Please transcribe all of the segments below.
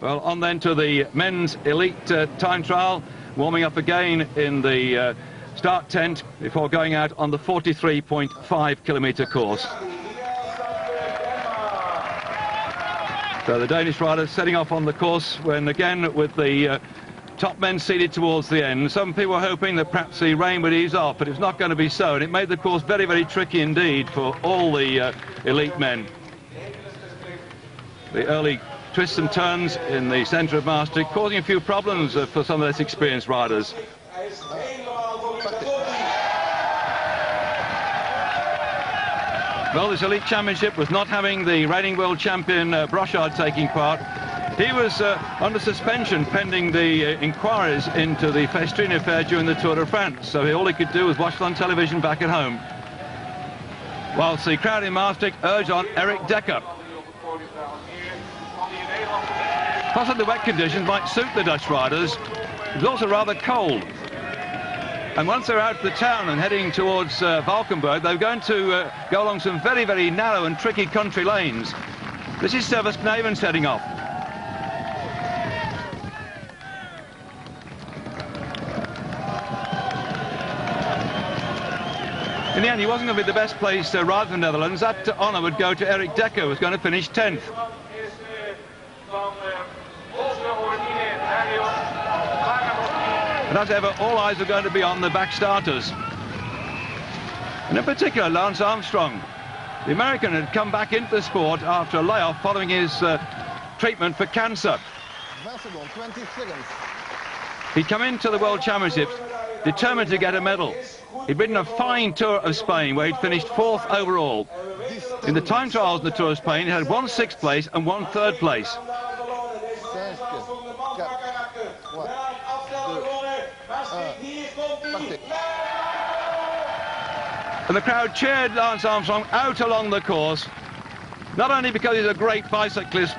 Well, on then to the men's elite time trial, warming up again in the start tent before going out on the 43.5 kilometre course. So the Danish riders setting off on the course when again with the top men seated towards the end. Some people were hoping that perhaps the rain would ease off, but it's not going to be so, and it made the course very, very tricky indeed for all the elite men. The early twists and turns in the centre of Maastricht causing a few problems for some of less experienced riders. Well, this elite championship was not having the reigning world champion Brochard taking part. He was under suspension pending the inquiries into the Festrine affair during the Tour de France, so all he could do was watch it on television back at home. Whilst the crowd in Maastricht urged on Eric Dekker. Possibly the wet conditions might suit the Dutch riders. It was also rather cold. And once they're out of the town and heading towards Valkenburg, they're going to go along some very, very narrow and tricky country lanes. This is Servasknaven setting off. In the end, he wasn't going to be the best place rider for the Netherlands. That honour would go to Eric Dekker, who was going to finish 10th. And as ever, all eyes are going to be on the back starters. And in particular, Lance Armstrong. The American had come back into the sport after a layoff following his treatment for cancer. 20 seconds. He'd come into the World Championships determined to get a medal. He'd ridden a fine Tour of Spain where he'd finished 4th overall. In the time trials in the Tour of Spain, he had 1 6th place and 1 3rd place. And the crowd cheered Lance Armstrong out along the course, not only because he's a great bicyclist,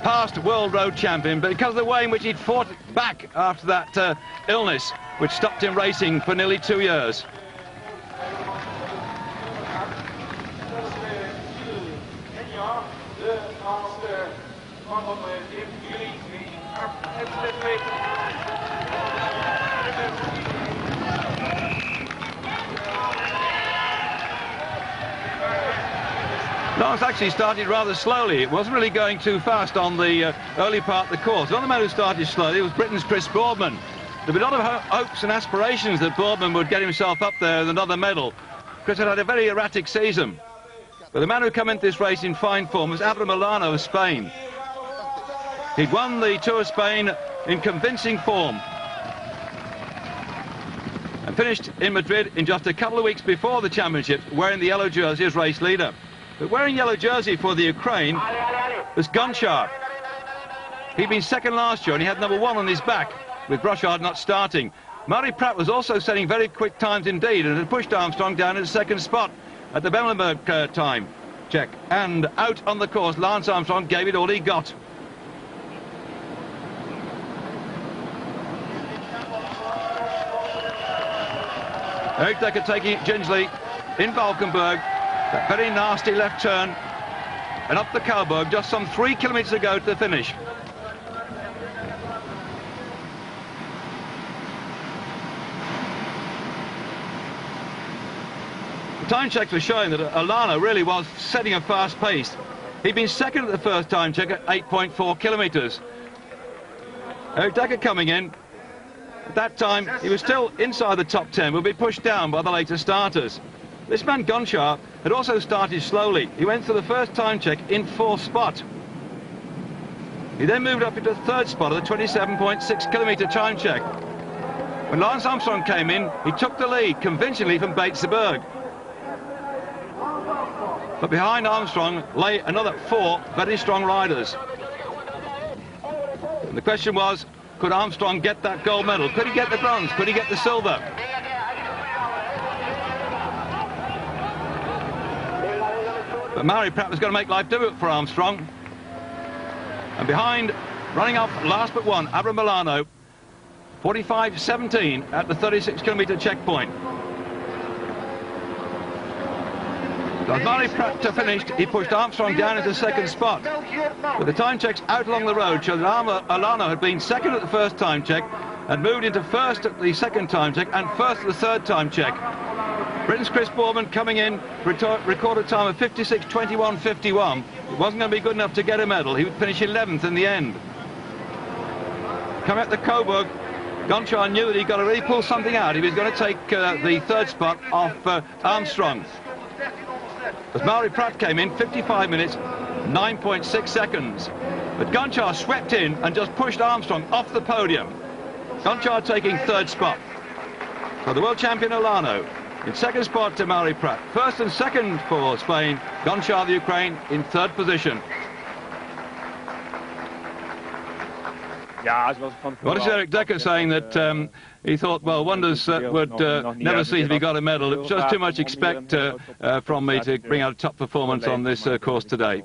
past world road champion, but because of the way in which he'd fought back after that illness, which stopped him racing for nearly 2 years. Lance actually started rather slowly. It wasn't really going too fast on the early part of the course. One of the men who started slowly was Britain's Chris Boardman. There'd been a lot of hopes and aspirations that Boardman would get himself up there with another medal. Chris had a very erratic season. But the man who came into this race in fine form was Abra Milano of Spain. He'd won the Tour of Spain in convincing form and finished in Madrid in just a couple of weeks before the championships wearing the yellow jersey as race leader. But wearing yellow jersey for the Ukraine was Gonchar. He'd been second last year and he had number 1 on his back, with Brochard not starting. Murray Pratt was also setting very quick times indeed and had pushed Armstrong down in the 2nd spot at the Bellenberg time check. And out on the course, Lance Armstrong gave it all he got. Eric Dekker taking it gingerly in Valkenburg. That very nasty left turn and up the Kouwberg, just some 3 kilometres to go to the finish. The time checks were showing that Alana really was setting a fast pace. He'd been second at the first time check at 8.4 kilometres. Eric Dekker coming in. At that time, he was still inside the top 10, but would be pushed down by the later starters. This man, Gonchar, had also started slowly. He went for the first time check in 4th spot. He then moved up into the 3rd spot of the 27.6 kilometre time check. When Lance Armstrong came in, he took the lead convincingly from Bates de Burg. But behind Armstrong lay another 4 very strong riders. And the question was, could Armstrong get that gold medal? Could he get the bronze? Could he get the silver? But Murray Pratt was going to make life difficult for Armstrong. And behind, running up last but one, Abra Milano, 45.17 at the 36 kilometre checkpoint. As Murray Pratt finished, he pushed Armstrong down into second spot. But the time checks out along the road showed that Alano had been second at the first time check and moved into first at the second time check and first at the third time check. Britain's Chris Boardman coming in, recorded time of 56:21.51. It wasn't going to be good enough to get a medal. He would finish 11th in the end. Coming up the Coburg, Gonchar knew that he'd got to really pull something out. He was going to take the third spot off Armstrong. As Murray Pratt came in, 55 minutes, 9.6 seconds. But Gonchar swept in and just pushed Armstrong off the podium. Gonchar taking third spot. So the world champion Alano in second spot to Murray Pratt. First and second for Spain, Gonchar the Ukraine in third position. What is Eric Decker saying that he thought, well, wonders would never see if he got a medal. It was just too much expect from me to bring out a top performance on this course today.